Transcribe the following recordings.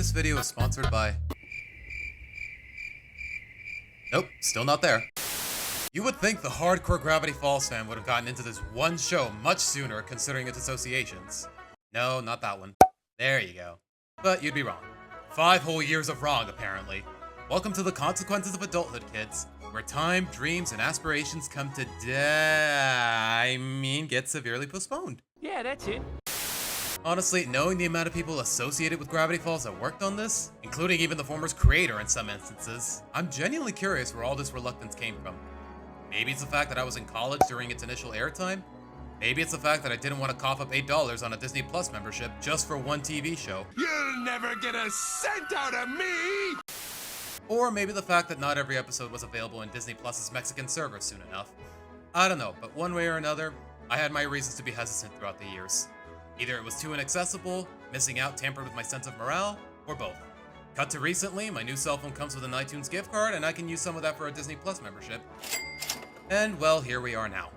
This video is sponsored by... Nope, still not there. You would think the hardcore Gravity Falls fan would have gotten into this one show much sooner considering its associations. No, not that one. There you go. But you'd be wrong. 5 whole years of wrong, apparently. Welcome to the consequences of adulthood, kids, where time, dreams, and aspirations come to get severely postponed. Yeah, that's it. Honestly, knowing the amount of people associated with Gravity Falls that worked on this, including even the former's creator in some instances, I'm genuinely curious where all this reluctance came from. Maybe it's the fact that I was in college during its initial airtime. Maybe it's the fact that I didn't want to cough up $8 on a Disney Plus membership just for one TV show. You'll never get a cent out of me! Or maybe the fact that not every episode was available in Disney Plus's Mexican server soon enough. I don't know, but one way or another, I had my reasons to be hesitant throughout the years. Either it was too inaccessible, missing out tampered with my sense of morale, or both. Cut to recently, my new cell phone comes with an iTunes gift card and I can use some of that for a Disney Plus membership. And well, here we are now.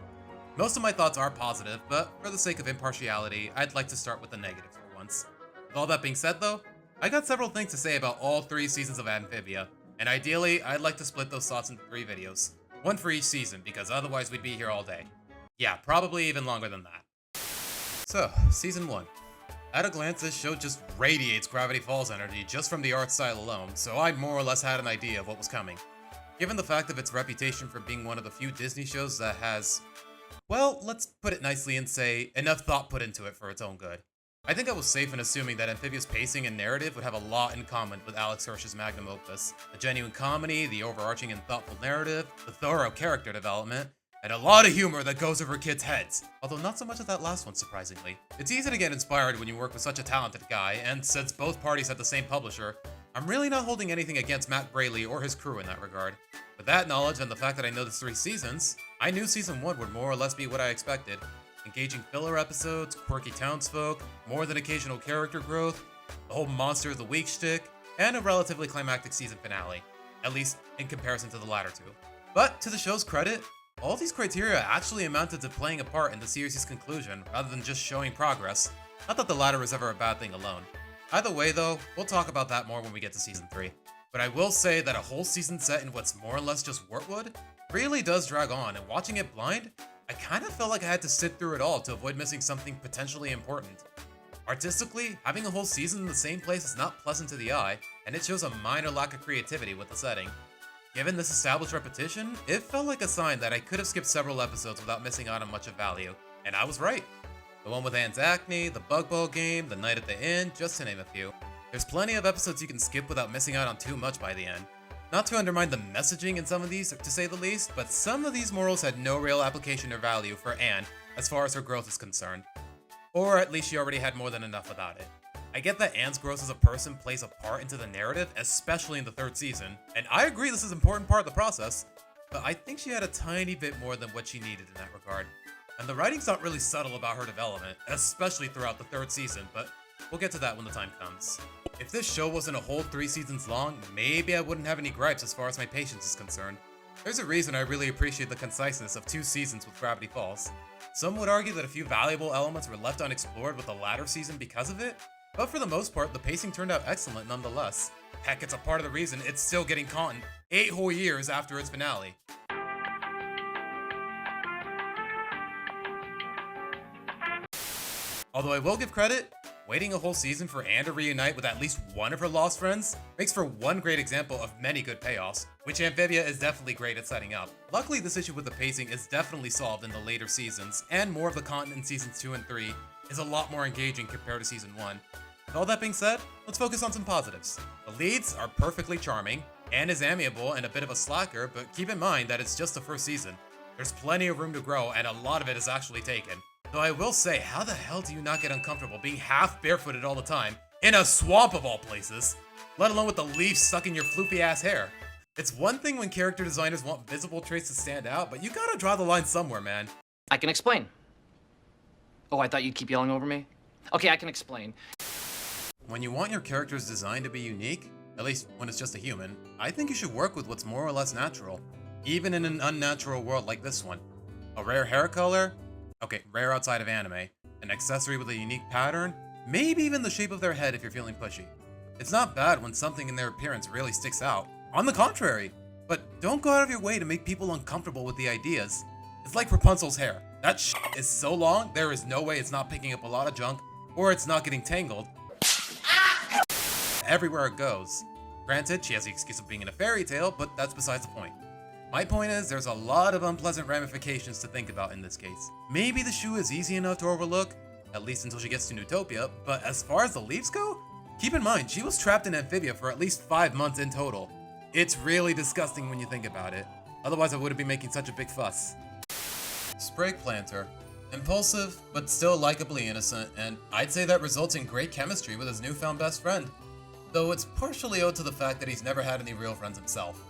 Most of my thoughts are positive, but for the sake of impartiality, I'd like to start with the negatives for once. With all that being said though, I got several things to say about all 3 seasons of Amphibia, and ideally, I'd like to split those thoughts into 3 videos. One for each season, because otherwise we'd be here all day. Yeah, probably even longer than that. So, Season 1. At a glance, this show just radiates Gravity Falls energy just from the art style alone, so I more or less had an idea of what was coming. Given the fact of its reputation for being one of the few Disney shows that has, well, let's put it nicely and say, enough thought put into it for its own good. I think I was safe in assuming that Amphibia's pacing and narrative would have a lot in common with Alex Hirsch's magnum opus. The genuine comedy, the overarching and thoughtful narrative, the thorough character development, and a lot of humor that goes over kids' heads. Although not so much of that last one, surprisingly. It's easy to get inspired when you work with such a talented guy, and since both parties had the same publisher, I'm really not holding anything against Matt Braley or his crew in that regard. With that knowledge and the fact that I know there's 3 seasons, I knew Season 1 would more or less be what I expected. Engaging filler episodes, quirky townsfolk, more than occasional character growth, the whole Monster of the Week shtick, and a relatively climactic season finale. At least in comparison to the latter 2. But to the show's credit, all these criteria actually amounted to playing a part in the series' conclusion rather than just showing progress. Not that the latter is ever a bad thing alone. Either way though, we'll talk about that more when we get to Season 3. But I will say that a whole season set in what's more or less just Wartwood really does drag on, and watching it blind, I kind of felt like I had to sit through it all to avoid missing something potentially important. Artistically, having a whole season in the same place is not pleasant to the eye, and it shows a minor lack of creativity with the setting. Given this established repetition, it felt like a sign that I could have skipped several episodes without missing out on much of value, and I was right. The one with Anne's acne, the bug ball game, the night at the inn, just to name a few. There's plenty of episodes you can skip without missing out on too much by the end. Not to undermine the messaging in some of these, to say the least, but some of these morals had no real application or value for Anne as far as her growth is concerned. Or at least she already had more than enough without it. I get that Anne's growth as a person plays a part into the narrative, especially in the 3rd season, and I agree this is an important part of the process, but I think she had a tiny bit more than what she needed in that regard. And the writing's not really subtle about her development, especially throughout the 3rd season, but we'll get to that when the time comes. If this show wasn't a whole 3 seasons long, maybe I wouldn't have any gripes as far as my patience is concerned. There's a reason I really appreciate the conciseness of 2 seasons with Gravity Falls. Some would argue that a few valuable elements were left unexplored with the latter season because of it, but for the most part, the pacing turned out excellent nonetheless. Heck, it's a part of the reason it's still getting content 8 whole years after its finale. Although I will give credit, waiting a whole season for Anne to reunite with at least one of her lost friends makes for one great example of many good payoffs, which Amphibia is definitely great at setting up. Luckily, this issue with the pacing is definitely solved in the later seasons, and more of the content in Seasons 2 and 3 is a lot more engaging compared to Season 1. With all that being said, let's focus on some positives. The leads are perfectly charming, Anne is amiable and a bit of a slacker, but keep in mind that it's just the 1st season. There's plenty of room to grow, and a lot of it is actually taken. Though I will say, how the hell do you not get uncomfortable being half barefooted all the time, in a swamp of all places, let alone with the leaves stuck in your floofy ass hair? It's one thing when character designers want visible traits to stand out, but you gotta draw the line somewhere, man. I can explain. Oh, I thought you'd keep yelling over me? Okay, I can explain. When you want your character's design to be unique, at least when it's just a human, I think you should work with what's more or less natural, even in an unnatural world like this one. A rare hair color? Okay, rare outside of anime. An accessory with a unique pattern? Maybe even the shape of their head if you're feeling pushy. It's not bad when something in their appearance really sticks out. On the contrary. But don't go out of your way to make people uncomfortable with the ideas. It's like Rapunzel's hair. That shit is so long, there is no way it's not picking up a lot of junk, or it's not getting tangled everywhere it goes. Granted, she has the excuse of being in a fairy tale, but that's besides the point. My point is, there's a lot of unpleasant ramifications to think about in this case. Maybe the shoe is easy enough to overlook, at least until she gets to Newtopia, but as far as the leaves go, keep in mind, she was trapped in Amphibia for at least 5 months in total. It's really disgusting when you think about it. Otherwise, I wouldn't be making such a big fuss. Sprig Planter. Impulsive, but still likably innocent, and I'd say that results in great chemistry with his newfound best friend. Though it's partially owed to the fact that he's never had any real friends himself.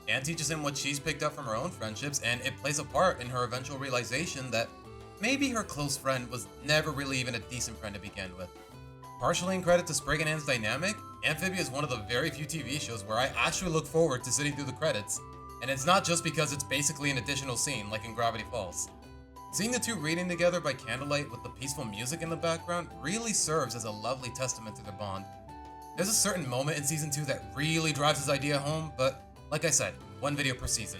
Anne teaches him what she's picked up from her own friendships, and it plays a part in her eventual realization that maybe her close friend was never really even a decent friend to begin with. Partially in credit to Sprig and Anne's dynamic, Amphibia is one of the very few TV shows where I actually look forward to sitting through the credits, and it's not just because it's basically an additional scene like in Gravity Falls. Seeing the two reading together by candlelight with the peaceful music in the background really serves as a lovely testament to their bond. There's a certain moment in Season 2 that really drives this idea home, but like I said, one video per season.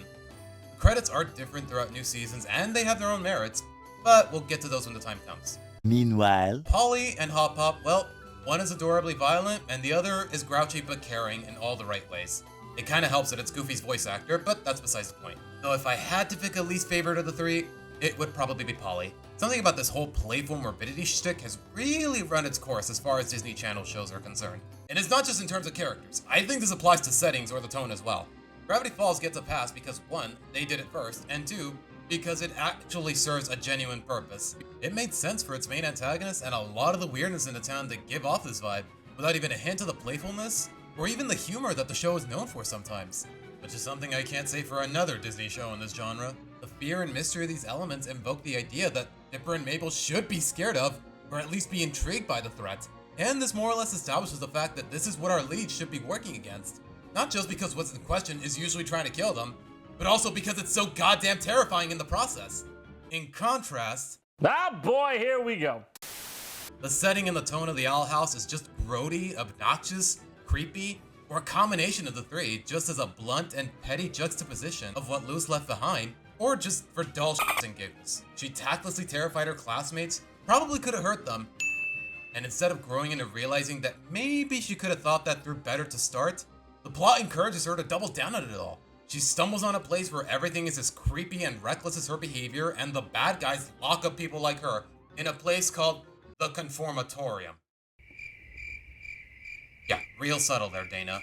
The credits are different throughout new seasons, and they have their own merits, but we'll get to those when the time comes. Meanwhile, Polly and Hop Pop, well, one is adorably violent, and the other is grouchy but caring in all the right ways. It kinda helps that it's Goofy's voice actor, but that's besides the point. Though if I had to pick a least favorite of the three, it would probably be Polly. Something about this whole playful morbidity shtick has really run its course as far as Disney Channel shows are concerned. And it's not just in terms of characters. I think this applies to settings or the tone as well. Gravity Falls gets a pass because 1, they did it first, and 2, because it actually serves a genuine purpose. It made sense for its main antagonist and a lot of the weirdness in the town to give off this vibe, without even a hint of the playfulness, or even the humor that the show is known for sometimes. Which is something I can't say for another Disney show in this genre. The fear and mystery of these elements invoke the idea that Dipper and Mabel should be scared of, or at least be intrigued by the threat. And this more or less establishes the fact that this is what our lead should be working against. Not just because what's in question is usually trying to kill them, but also because it's so goddamn terrifying in the process. In contrast, Ah, boy, here we go. the setting and the tone of the Owl House is just grody, obnoxious, creepy, or a combination of the three, just as a blunt and petty juxtaposition of what Luz left behind, or just for dull shits and giggles. She tactlessly terrified her classmates, probably could have hurt them, and instead of growing into realizing that maybe she could have thought that through better to start, the plot encourages her to double down on it all. She stumbles on a place where everything is as creepy and reckless as her behavior, and the bad guys lock up people like her in a place called the Conformatorium. Yeah, real subtle there, Dana.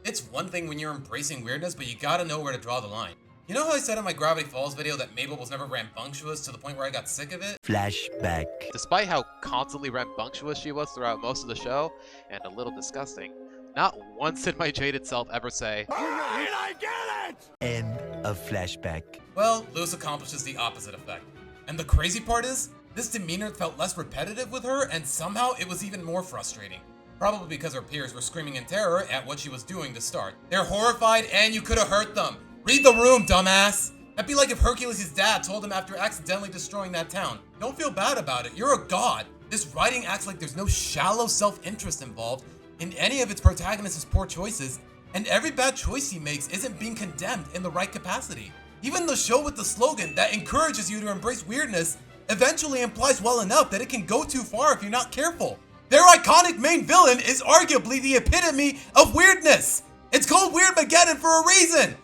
It's one thing when you're embracing weirdness, but you gotta know where to draw the line. You know how I said in my Gravity Falls video that Mabel was never rambunctious to the point where I got sick of it? flashback. Despite how constantly rambunctious she was throughout most of the show, and a little disgusting, not once did my jaded self ever say, Alright, I get it! End of flashback. Well, Luz accomplishes the opposite effect. And the crazy part is, this demeanor felt less repetitive with her, and somehow it was even more frustrating. Probably because her peers were screaming in terror at what she was doing to start. They're horrified and you could have hurt them. Read the room, dumbass! That'd be like if Hercules' dad told him after accidentally destroying that town. Don't feel bad about it, you're a god. This writing acts like there's no shallow self-interest involved in any of its protagonist's poor choices, and every bad choice he makes isn't being condemned in the right capacity. Even the show with the slogan that encourages you to embrace weirdness eventually implies well enough that it can go too far if you're not careful. Their iconic main villain is arguably the epitome of weirdness. It's called Weirdmageddon for a reason.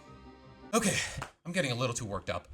Okay, I'm getting a little too worked up.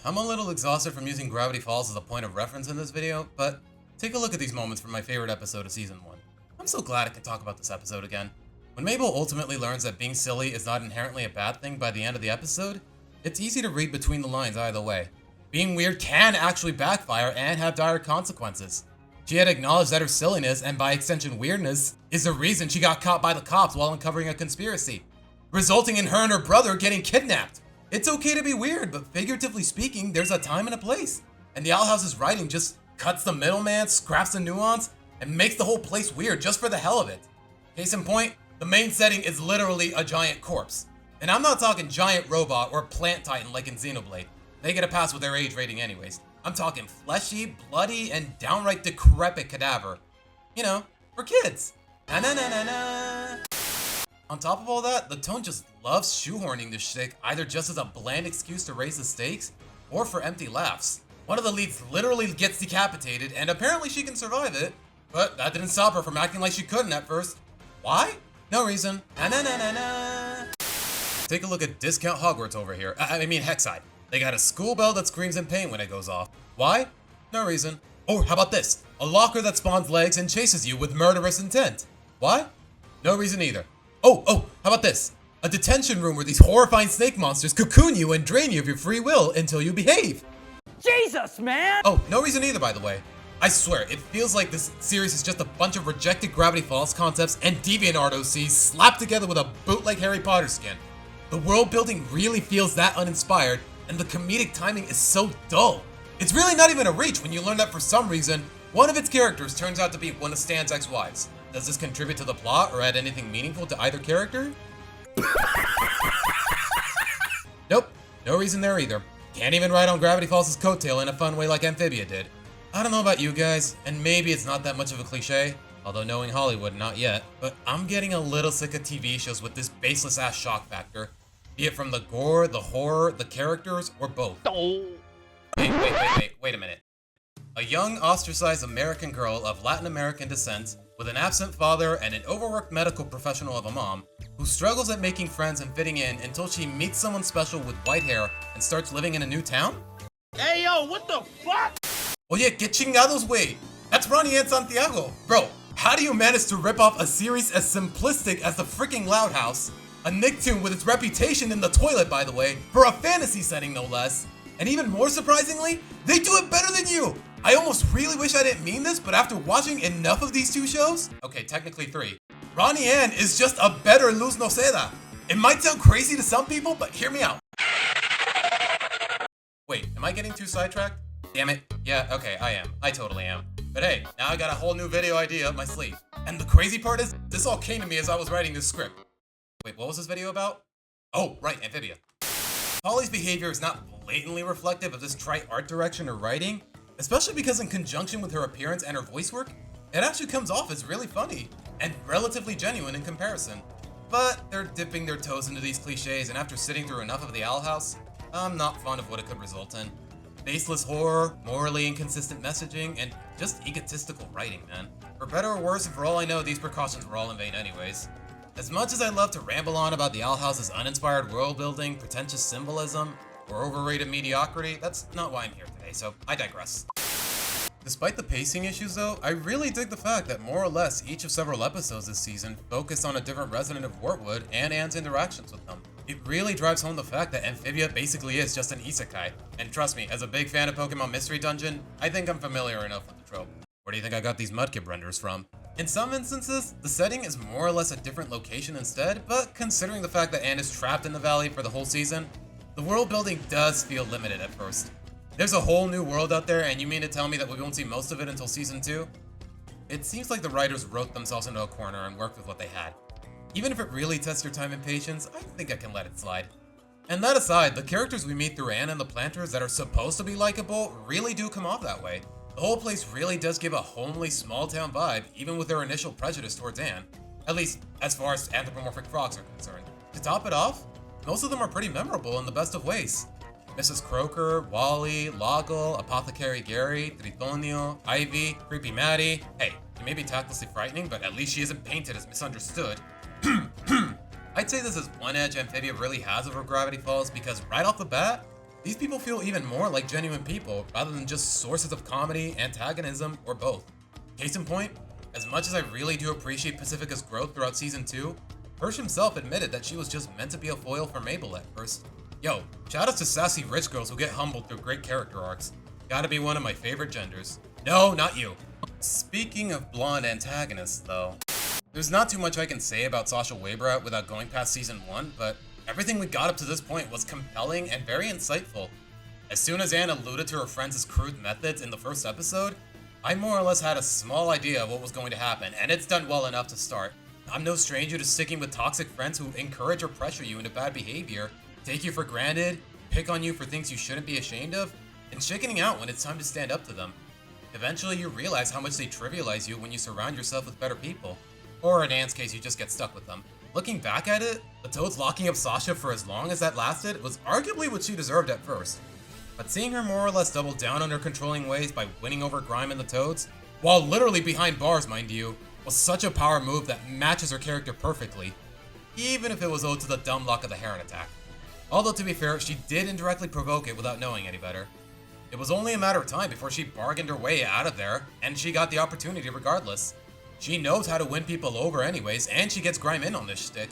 I'm a little exhausted from using Gravity Falls as a point of reference in this video, but take a look at these moments from my favorite episode of Season 1. I'm so glad I can talk about this episode again. When Mabel ultimately learns that being silly is not inherently a bad thing by the end of the episode, it's easy to read between the lines either way. Being weird can actually backfire and have dire consequences. She had acknowledged that her silliness, and by extension weirdness, is the reason she got caught by the cops while uncovering a conspiracy, resulting in her and her brother getting kidnapped. It's okay to be weird, but figuratively speaking, there's a time and a place. And the Owl House's writing just cuts the middleman, scraps the nuance, and makes the whole place weird just for the hell of it. Case in point, the main setting is literally a giant corpse. And I'm not talking giant robot or plant titan like in Xenoblade. They get a pass with their age rating anyways. I'm talking fleshy, bloody, and downright decrepit cadaver. You know, for kids. Na-na-na-na-na. On top of all that, the tone just loves shoehorning this shtick either just as a bland excuse to raise the stakes, or for empty laughs. One of the leads literally gets decapitated, and apparently she can survive it, but that didn't stop her from acting like she couldn't at first. Why? No reason. Na-na-na-na-na. Take a look at Discount Hogwarts over here. I mean Hexside. They got a school bell that screams in pain when it goes off. Why? No reason. Or how about this? A locker that spawns legs and chases you with murderous intent. Why? No reason either. Oh, how about this? A detention room where these horrifying snake monsters cocoon you and drain you of your free will until you behave. Jesus, man! Oh, no reason either, by the way. I swear, it feels like this series is just a bunch of rejected Gravity Falls concepts and DeviantArt OCs slapped together with a bootleg Harry Potter skin. The world building really feels that uninspired, and the comedic timing is so dull. It's really not even a reach when you learn that for some reason, one of its characters turns out to be one of Stan's ex-wives. Does this contribute to the plot or add anything meaningful to either character? Nope, no reason there either. Can't even ride on Gravity Falls' coattail in a fun way like Amphibia did. I don't know about you guys, and maybe it's not that much of a cliche, although knowing Hollywood, not yet, but I'm getting a little sick of TV shows with this baseless ass shock factor. Be it from the gore, the horror, the characters, or both. Wait a minute. A young, ostracized American girl of Latin American descent, with an absent father and an overworked medical professional of a mom, who struggles at making friends and fitting in until she meets someone special with white hair and starts living in a new town? Hey, yo, what the fuck? Oye, que chingados, wey? That's Ronnie and Santiago. Bro, how do you manage to rip off a series as simplistic as The Freaking Loud House, a Nicktoon with its reputation in the toilet, by the way, for a fantasy setting no less, and even more surprisingly, they do it better than you! I almost really wish I didn't mean this, but after watching enough of these two shows, okay, technically three, Ronnie Ann is just a better Luz Noceda. It might sound crazy to some people, but hear me out. Wait, am I getting too sidetracked? Damn it. Yeah, okay, I am. I totally am. But hey, now I got a whole new video idea up my sleeve. And the crazy part is, this all came to me as I was writing this script. Wait, what was this video about? Oh, right, Amphibia. Polly's behavior is not blatantly reflective of this trite art direction or writing, especially because in conjunction with her appearance and her voice work, it actually comes off as really funny and relatively genuine in comparison. But they're dipping their toes into these cliches, and after sitting through enough of the Owl House, I'm not fond of what it could result in. Baseless horror, morally inconsistent messaging, and just egotistical writing, man. For better or worse, and for all I know, these precautions were all in vain anyways. As much as I love to ramble on about the Owl House's uninspired world building, pretentious symbolism, or overrated mediocrity, that's not why I'm here today, so I digress. Despite the pacing issues though, I really dig the fact that more or less each of several episodes this season focus on a different resident of Wartwood and Anne's interactions with them. It really drives home the fact that Amphibia basically is just an isekai, and trust me, as a big fan of Pokemon Mystery Dungeon, I think I'm familiar enough with the trope. Where do you think I got these Mudkip renders from? In some instances, the setting is more or less a different location instead, but considering the fact that Anne is trapped in the valley for the whole season, the world building does feel limited at first. There's a whole new world out there, and you mean to tell me that we won't see most of it until season 2? It seems like the writers wrote themselves into a corner and worked with what they had. Even if it really tests your time and patience, I think I can let it slide. And that aside, the characters we meet through Anne and the Planters that are supposed to be likable really do come off that way. The whole place really does give a homely, small-town vibe, even with their initial prejudice towards Anne. At least, as far as anthropomorphic frogs are concerned. To top it off, most of them are pretty memorable in the best of ways. Mrs. Croaker, Wally, Loggle, Apothecary Gary, Tritonio, Ivy, Creepy Maddie. Hey, she may be tactlessly frightening, but at least she isn't painted as misunderstood. I'd say this is one edge Amphibia really has over Gravity Falls because right off the bat, these people feel even more like genuine people rather than just sources of comedy, antagonism, or both. Case in point, as much as I really do appreciate Pacifica's growth throughout Season 2, Hirsch himself admitted that she was just meant to be a foil for Mabel at first. Yo, shoutouts to sassy rich girls who get humbled through great character arcs. Gotta be one of my favorite genders. No, not you. Speaking of blonde antagonists, though, there's not too much I can say about Sasha Weybrat without going past Season 1, but everything we got up to this point was compelling and very insightful. As soon as Anne alluded to her friends' crude methods in the first episode, I more or less had a small idea of what was going to happen, and it's done well enough to start. I'm no stranger to sticking with toxic friends who encourage or pressure you into bad behavior, take you for granted, pick on you for things you shouldn't be ashamed of, and chickening out when it's time to stand up to them. Eventually you realize how much they trivialize you when you surround yourself with better people. Or in Anne's case, you just get stuck with them. Looking back at it, the Toads locking up Sasha for as long as that lasted was arguably what she deserved at first. But seeing her more or less double down on her controlling ways by winning over Grime and the Toads, while literally behind bars, mind you, was such a power move that matches her character perfectly, even if it was owed to the dumb luck of the Heron attack. Although to be fair, she did indirectly provoke it without knowing any better. It was only a matter of time before she bargained her way out of there, and she got the opportunity regardless. She knows how to win people over anyways, and she gets Grime in on this shtick.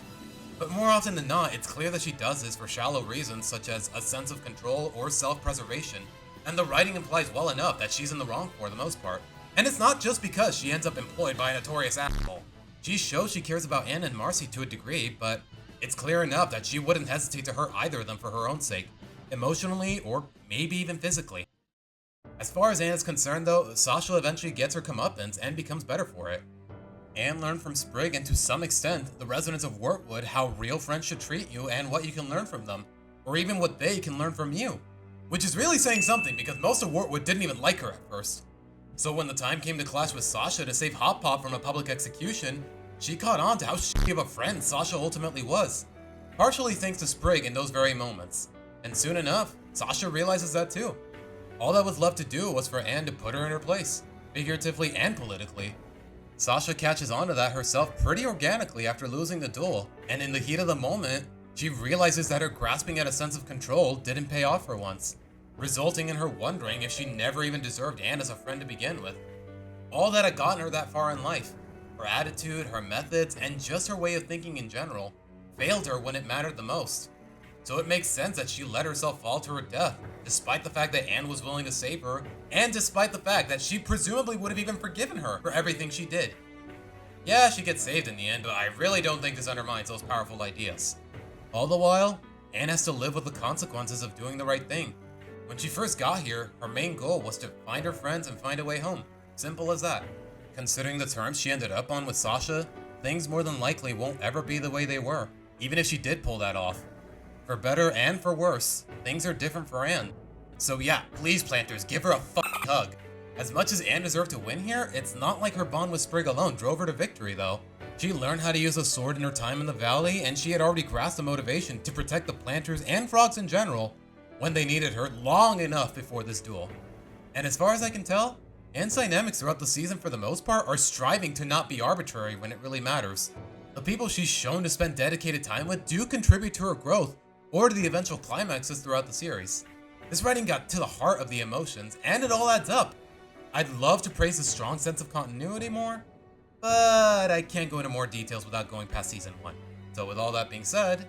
But more often than not, it's clear that she does this for shallow reasons such as a sense of control or self-preservation, and the writing implies well enough that she's in the wrong for the most part. And it's not just because she ends up employed by a notorious asshole. She shows she cares about Anne and Marcy to a degree, but it's clear enough that she wouldn't hesitate to hurt either of them for her own sake, emotionally or maybe even physically. As far as Anne is concerned though, Sasha eventually gets her comeuppance and becomes better for it. Anne learned from Sprig and to some extent, the residents of Wyrtwood how real friends should treat you and what you can learn from them, or even what they can learn from you. Which is really saying something because most of Wyrtwood didn't even like her at first. So when the time came to clash with Sasha to save Hop Pop from a public execution, she caught on to how shitty of a friend Sasha ultimately was. Partially thanks to Sprig in those very moments. And soon enough, Sasha realizes that too. All that was left to do was for Anne to put her in her place, figuratively and politically. Sasha catches on to that herself pretty organically after losing the duel, and in the heat of the moment, she realizes that her grasping at a sense of control didn't pay off for once, resulting in her wondering if she never even deserved Anne as a friend to begin with. All that had gotten her that far in life, her attitude, her methods, and just her way of thinking in general, failed her when it mattered the most. So it makes sense that she let herself fall to her death, despite the fact that Anne was willing to save her, and despite the fact that she presumably would have even forgiven her for everything she did. Yeah, she gets saved in the end, but I really don't think this undermines those powerful ideas. All the while, Anne has to live with the consequences of doing the right thing. When she first got here, her main goal was to find her friends and find a way home. Simple as that. Considering the terms she ended up on with Sasha, things more than likely won't ever be the way they were, even if she did pull that off. For better and for worse, things are different for Anne. So yeah, please Planters, give her a fucking hug. As much as Anne deserved to win here, it's not like her bond with Sprig alone drove her to victory though. She learned how to use a sword in her time in the valley, and she had already grasped the motivation to protect the Planters and frogs in general when they needed her long enough before this duel. And as far as I can tell, Anne's dynamics throughout the season for the most part are striving to not be arbitrary when it really matters. The people she's shown to spend dedicated time with do contribute to her growth or to the eventual climaxes throughout the series. This writing got to the heart of the emotions, and it all adds up. I'd love to praise the strong sense of continuity more, but I can't go into more details without going past season 1. So with all that being said,